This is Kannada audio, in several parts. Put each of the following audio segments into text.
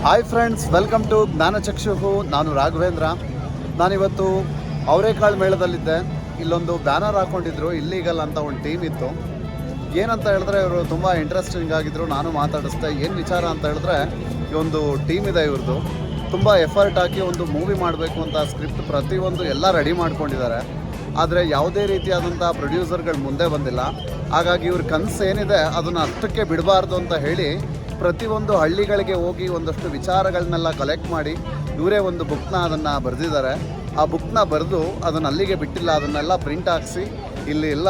Hi friends, welcome to Jnanachakshu. ನಾನು ರಾಘವೇಂದ್ರ. ನಾನಿವತ್ತು ಅವರೇಕಾಳು ಮೇಳದಲ್ಲಿದ್ದೆ. ಇಲ್ಲೊಂದು ಬ್ಯಾನರ್ ಹಾಕ್ಕೊಂಡಿದ್ರು, ಇಲ್ಲೀಗಲ್ ಅಂತ ಒಂದು ಟೀಮ್ ಇತ್ತು. ಏನಂತ ಹೇಳಿದ್ರೆ ಇವರು ತುಂಬ ಇಂಟ್ರೆಸ್ಟಿಂಗ್ ಆಗಿದ್ದರು. ನಾನು ಮಾತಾಡಿಸ್ದೆ. ಏನು ವಿಚಾರ ಅಂತ ಹೇಳಿದ್ರೆ, ಈ ಒಂದು ಟೀಮ್ ಇದೆ ಇವ್ರದ್ದು. ತುಂಬ ಎಫರ್ಟ್ ಹಾಕಿ ಒಂದು ಮೂವಿ ಮಾಡಬೇಕು ಅಂತ ಸ್ಕ್ರಿಪ್ಟ್ ಪ್ರತಿಯೊಂದು ಎಲ್ಲ ರೆಡಿ ಮಾಡ್ಕೊಂಡಿದ್ದಾರೆ. ಆದರೆ ಯಾವುದೇ ರೀತಿಯಾದಂಥ ಪ್ರೊಡ್ಯೂಸರ್ಗಳು ಮುಂದೆ ಬಂದಿಲ್ಲ. ಹಾಗಾಗಿ ಇವ್ರ ಕನಸು ಏನಿದೆ ಅದನ್ನು ಅಷ್ಟಕ್ಕೆ ಬಿಡಬಾರ್ದು ಅಂತ ಹೇಳಿ ಪ್ರತಿಯೊಂದು ಹಳ್ಳಿಗಳಿಗೆ ಹೋಗಿ ಒಂದಷ್ಟು ವಿಚಾರಗಳನ್ನೆಲ್ಲ ಕಲೆಕ್ಟ್ ಮಾಡಿ ಇವರೇ ಒಂದು ಬುಕ್ನ ಅದನ್ನು ಬರೆದಿದ್ದಾರೆ. ಆ ಬುಕ್ನ ಬರೆದು ಅದನ್ನು ಅಲ್ಲಿಗೆ ಬಿಟ್ಟಿಲ್ಲ, ಅದನ್ನೆಲ್ಲ ಪ್ರಿಂಟ್ ಹಾಕಿಸಿ ಇಲ್ಲಿ ಎಲ್ಲ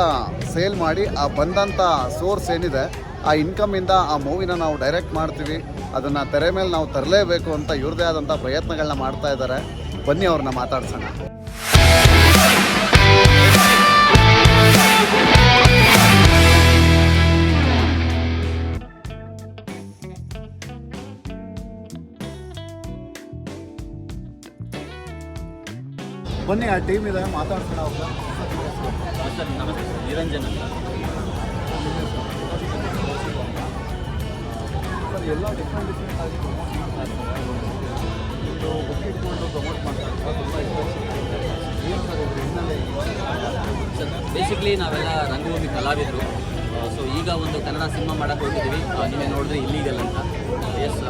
ಸೇಲ್ ಮಾಡಿ ಆ ಬಂದಂಥ ಸೋರ್ಸ್ ಏನಿದೆ ಆ ಇನ್ಕಮಿಂದ ಆ ಮೂವಿನ ನಾವು ಡೈರೆಕ್ಟ್ ಮಾಡ್ತೀವಿ, ಅದನ್ನು ತೆರೆ ಮೇಲೆ ನಾವು ತರಲೇಬೇಕು ಅಂತ ಇವ್ರದ್ದೇ ಆದಂಥ ಪ್ರಯತ್ನಗಳನ್ನ ಮಾಡ್ತಾ ಇದ್ದಾರೆ. ಬನ್ನಿ ಅವ್ರನ್ನ ಮಾತಾಡ್ಸೋಣ. ಬನ್ನಿ, ಆ ಟೀಮ್ ಇದೆ, ಮಾತಾಡ್ಸೋಣ ಅವ್ರನ್ನ. ಸರ್ ನಮಸ್ತೆ, ನಿರಂಜನ್ ಅಂತ. ಸರ್, ಎಲ್ಲ ಡಿಫ್ರೆಂಟ್ ಆಗಿ ಇದು ಬುಕ್ ಇಟ್ಕೊಂಡು ಪ್ರಮೋಟ್ ಮಾಡ್ತಾರೆ. ತುಂಬ ಏನು ಸರ್ ಇದು ಹಿನ್ನೆಲೆ? ಸರ್ ಬೇಸಿಕ್ಲಿ ನಾವೆಲ್ಲ ರಂಗಭೂಮಿ ಕಲಾವಿದರು. ಸೊ ಈಗ ಒಂದು ಕನ್ನಡ ಸಿನಿಮಾ ಮಾಡೋಕ್ಕೆ ಹೋಗಿದ್ದೀವಿ. ನೀವೇ ನೋಡಿದ್ರೆ ಇಲ್ಲೀಗಲ್ ಅಂತ. ಎಸ್,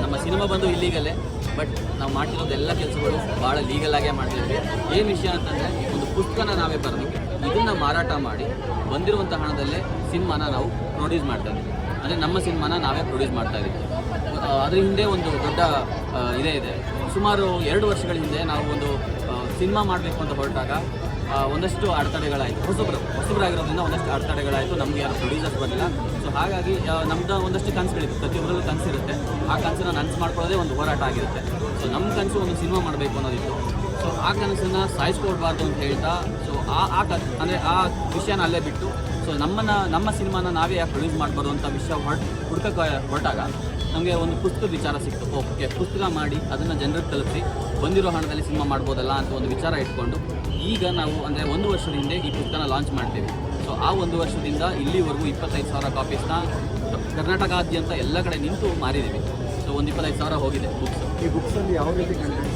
ನಮ್ಮ ಸಿನಿಮಾ ಬಂದು ಇಲ್ಲೀಗಲ್ಲೇ, ಬಟ್ ನಾವು ಮಾಡ್ತಿರೋದೆಲ್ಲ ಕೆಲಸಗಳು ಭಾಳ ಲೀಗಲಾಗೇ ಮಾಡ್ತಿದ್ವಿ. ಏನು ವಿಷಯ ಅಂತಂದರೆ, ಒಂದು ಪುಸ್ತಕನ ನಾವೇ ಬರೆದು ಇದನ್ನು ಮಾರಾಟ ಮಾಡಿ ಬಂದಿರುವಂಥ ಹಣದಲ್ಲೇ ಸಿನಿಮಾನ ನಾವು ಪ್ರೊಡ್ಯೂಸ್ ಮಾಡ್ತಾ ಇದ್ದೀವಿ. ಅಂದರೆ ನಮ್ಮ ಸಿನಿಮಾನ ನಾವೇ ಪ್ರೊಡ್ಯೂಸ್ ಮಾಡ್ತಾ ಇದ್ದೀವಿ. ಅದ್ರ ಹಿಂದೆ ಒಂದು ದೊಡ್ಡ ಇದೆ. ಸುಮಾರು 2 ವರ್ಷಗಳ ಹಿಂದೆ ನಾವು ಒಂದು ಸಿನಿಮಾ ಮಾಡಬೇಕು ಅಂತ ಹೊರಟಾಗ ಒಂದಷ್ಟು ಅಡೆತಡೆಗಳಾಯಿತು. ಹೊಸಬರಾಗಿರೋದ್ರಿಂದ ಒಂದಷ್ಟು ಅಡೆತಡೆಗಳಾಯಿತು. ನಮಗೆ ಯಾರು ಪ್ರೊಡ್ಯೂಸರ್ಸ್ ಬರಲಿಲ್ಲ. ಸೊ ಹಾಗಾಗಿ ನಮ್ಮದು ಒಂದಷ್ಟು ಕನಸುಗಳಿತ್ತು. ಪ್ರತಿಯೊಬ್ಬರಲ್ಲೂ ಕನಸಿರುತ್ತೆ. ಆ ಕನಸನ್ನು ನನಸು ಮಾಡ್ಕೊಳ್ಳೋದೇ ಒಂದು ಹೋರಾಟ ಆಗಿರುತ್ತೆ. ಸೊ ನಮ್ಮ ಕನಸು ಒಂದು ಸಿನಿಮಾ ಮಾಡಬೇಕು ಅನ್ನೋದಿತ್ತು. ಸೊ ಆ ಕನಸನ್ನು ಸಾಯಿಸ್ಕೊಡ್ಬಾರ್ದು ಅಂತ ಹೇಳ್ತಾ, ಸೊ ಆ ವಿಷಯನ ಅಲ್ಲೇ ಬಿಟ್ಟು, ಸೊ ನಮ್ಮ ಸಿನಿಮಾನ ನಾವೇ ಯಾಕೆ ಪ್ರೊಡ್ಯೂಸ್ ಮಾಡಬಾರ್ದು ಅಂತ ವಿಷಯ ಹುಡ್ಕಕ್ಕೆ ಹೊರಟಾಗ ನಮಗೆ ಒಂದು ಪುಸ್ತಕದ ವಿಚಾರ ಸಿಕ್ತು. ಓಕೆ, ಪುಸ್ತಕ ಮಾಡಿ ಅದನ್ನು ಜನರಿಗೆ ತಲುಪಿಸಿ ಬಂದಿರೋ ಹಣದಲ್ಲಿ ಸಿನಿಮಾ ಮಾಡ್ಬೋದಲ್ಲ ಅಂತ ಒಂದು ವಿಚಾರ ಇಟ್ಕೊಂಡು ಈಗ ನಾವು ಅಂದರೆ 1 ವರ್ಷದ ಹಿಂದೆ ಈ ಪುಸ್ತಕನ ಲಾಂಚ್ ಮಾಡ್ತೀವಿ. ಸೊ ಆ 1 ವರ್ಷದಿಂದ ಇಲ್ಲಿವರೆಗೂ 25,000 ಕಾಪೀಸ್ನ ಕರ್ನಾಟಕಾದ್ಯಂತ ಎಲ್ಲ ಕಡೆ ನಿಂತು ಮಾರಿದ್ದೀವಿ. ಸೊ ಒಂದು 25,000 ಹೋಗಿದೆ ಬುಕ್ಸ್. ಈ ಬುಕ್ಸಲ್ಲಿ ಯಾವ ರೀತಿ ಕಂಟೆಂಟ್?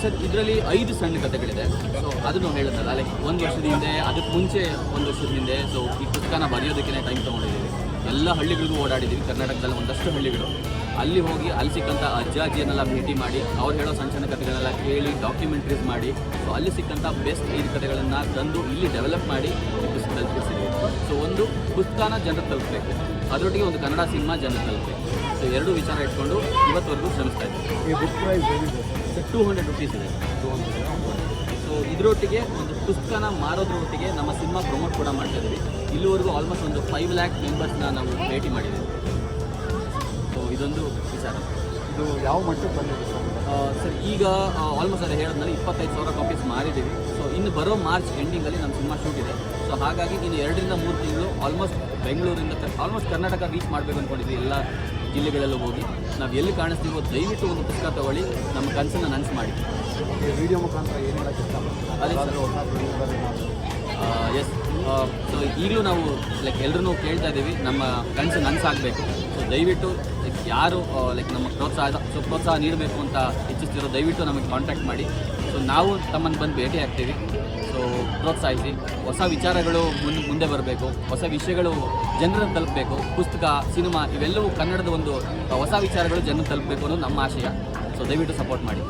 ಸರ್, ಇದರಲ್ಲಿ 5 ಸಣ್ಣ ಕಥೆಗಳಿದೆ. ಸೊ ಅದನ್ನು ಹೇಳುತ್ತಲ್ಲ, ಲೈಕ್ 1 ವರ್ಷದ ಹಿಂದೆ, ಅದಕ್ಕೆ ಮುಂಚೆ 1 ವರ್ಷದ ಹಿಂದೆ. ಸೊ ಈ ಪುಸ್ತಕನ ಬರೆಯೋದಕ್ಕೆ ಟೈಮ್ ತೊಗೊಂಡಿದ್ದೀವಿ. ಎಲ್ಲ ಹಳ್ಳಿಗಳಿಗೂ ಓಡಾಡಿದ್ದೀವಿ. ಕರ್ನಾಟಕದಲ್ಲಿ ಒಂದಷ್ಟು ಹಳ್ಳಿಗಳು. ಅಲ್ಲಿ ಹೋಗಿ ಅಲ್ಲಿ ಸಿಕ್ಕಂಥ ಅಜ್ಜಿಯನ್ನೆಲ್ಲ ಭೇಟಿ ಮಾಡಿ ಅವ್ರು ಹೇಳೋ ಸಣ್ಣ ಕಥೆಗಳೆಲ್ಲ ಕೇಳಿ ಡಾಕ್ಯುಮೆಂಟ್ರೀಸ್ ಮಾಡಿ, ಸೊ ಅಲ್ಲಿ ಸಿಕ್ಕಂಥ ಬೆಸ್ಟ್ 5 ಕಥೆಗಳನ್ನು ತಂದು ಇಲ್ಲಿ ಡೆವಲಪ್ ಮಾಡಿ ಈ ಪುಸ್ತಕ ತಲುಪಿಸಿದ್ದೀವಿ. ಸೊ ಒಂದು ಪುಸ್ತಕನ ಜನರಿಗೆ ತಲುಪಬೇಕು, ಅದರೊಟ್ಟಿಗೆ ಒಂದು ಕನ್ನಡ ಸಿನಿಮಾ ಜನರಿಗೆ ತಲುಪಬೇಕು. ಸೊ 2 ವಿಚಾರ ಇಟ್ಕೊಂಡು ಇವತ್ತವರೆಗೂ ಶ್ರಮಿಸ್ತಾ ಇದ್ದೀವಿ. ಈ ಬುಕ್ ಪ್ರೈಸ್ ಏನಿದೆ? 200 ರೂಪೀಸ್ ಇದೆ. ಸೊ ಇದರೊಟ್ಟಿಗೆ ಒಂದು ಪುಸ್ತಕನ ಮಾರೋದ್ರೊಟ್ಟಿಗೆ ನಮ್ಮ ಸಿನಿಮಾ ಪ್ರಮೋಟ್ ಕೂಡ ಮಾಡ್ತಾ ಇದ್ದೀವಿ. ಇಲ್ಲಿವರೆಗೂ ಆಲ್ಮೋಸ್ಟ್ ಒಂದು 5 lakh ಮೆಂಬರ್ಸ್ನ ನಾವು ಭೇಟಿ ಮಾಡಿದ್ದೀವಿ. ಸೊ ಇದೊಂದು ವಿಚಾರ. ಇದು ಯಾವ ಮಟ್ಟಕ್ಕೆ ಬಂದಿದೆ ಸರ್? ಈಗ ಆಲ್ಮೋಸ್ಟ್ ಅದೇ ಹೇಳಿದ್ಮೇಲೆ 25,000 ಕಾಪೀಸ್ ಮಾರಿದ್ದೀವಿ. ಸೊ ಇನ್ನು ಬರೋ ಮಾರ್ಚ್ ಎಂಡಿಂಗಲ್ಲಿ ನಮ್ಮ ಸಿನಿಮಾ ಶೂಟ್ ಇದೆ. ಸೊ ಹಾಗಾಗಿ ಇನ್ನು 2 ರಿಂದ 3 ತಿಂಗಳು ಆಲ್ಮೋಸ್ಟ್ ಬೆಂಗಳೂರಿಂದ ಆಲ್ಮೋಸ್ಟ್ ಕರ್ನಾಟಕ ರೀಚ್ ಮಾಡಬೇಕು ಅಂದ್ಕೊಂಡಿದ್ವಿ. ಎಲ್ಲ ಜಿಲ್ಲೆಗಳಲ್ಲೂ ಹೋಗಿ ನಾವು ಎಲ್ಲಿ ಕಾಣಿಸ್ತೀವೋ ದಯವಿಟ್ಟು ಒಂದು ಪುಸ್ತಕ ತೊಗೊಳ್ಳಿ, ನಮ್ಮ ಕನಸನ್ನು ನನಸು ಮಾಡಿ. ವಿಡಿಯೋ ಮುಖಾಂತರ ಏನು ಹೇಳಕ್ಕೆ ಇಷ್ಟಪಡ್ತೀವಿ? ಅದೇ ಸರ್. ಎಸ್. ಸೊ ಈಗಲೂ ನಾವು ಲೈಕ್ ಎಲ್ಲರೂ ಕೇಳ್ತಾ ಇದ್ದೀವಿ, ನಮ್ಮ ಕನಸು ನನಸಾಗಬೇಕು. ಸೊ ದಯವಿಟ್ಟು ಯಾರು ಲೈಕ್ ನಮ್ಮ ಪ್ರೋತ್ಸಾಹ ನೀಡಬೇಕು ಅಂತ ಇಚ್ಛಿಸ್ತಿರೋ ದಯವಿಟ್ಟು ನಮಗೆ ಕಾಂಟ್ಯಾಕ್ಟ್ ಮಾಡಿ. ಸೊ ನಾವು ತಮ್ಮನ್ನು ಬಂದು ಭೇಟಿ ಆಗ್ತೀವಿ. ಸೊ ಪ್ರೋತ್ಸಾಹಿಸಿ. ಹೊಸ ವಿಚಾರಗಳು ಮುಂದೆ ಬರಬೇಕು, ಹೊಸ ವಿಷಯಗಳು ಜನರನ್ನು ತಲುಪಬೇಕು. ಪುಸ್ತಕ, ಸಿನಿಮಾ ಇವೆಲ್ಲವೂ ಕನ್ನಡದ ಒಂದು ಹೊಸ ವಿಚಾರಗಳು ಜನರನ್ನು ತಲುಪಬೇಕು ಅನ್ನೋದು ನಮ್ಮ ಆಶಯ. ಸೊ ದಯವಿಟ್ಟು ಸಪೋರ್ಟ್ ಮಾಡಿ.